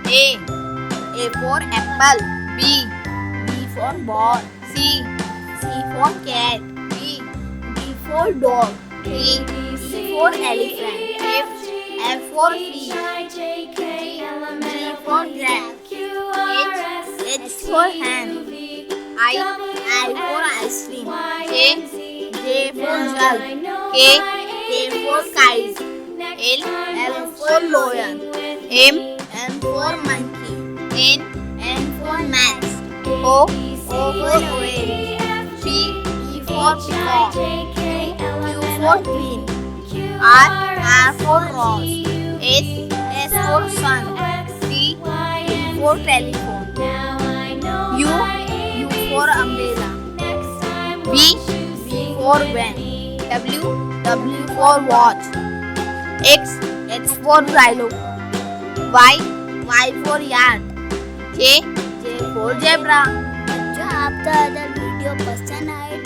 A for apple. B for ball. C for cat. D for dog. E for elephant. F for fish. G for giraffe. H for hen. I for ice cream. J for jug. K for kite. L for lion. M for monkey. N for maths. O for orange. P for peacock. Q for queen. R for rose. S for sun. T for telephone. U for umbrella. V for van. W for watch. X for xylophone. Y for yard. J for zebra. बच्चों, आपको अगर video पसंद आए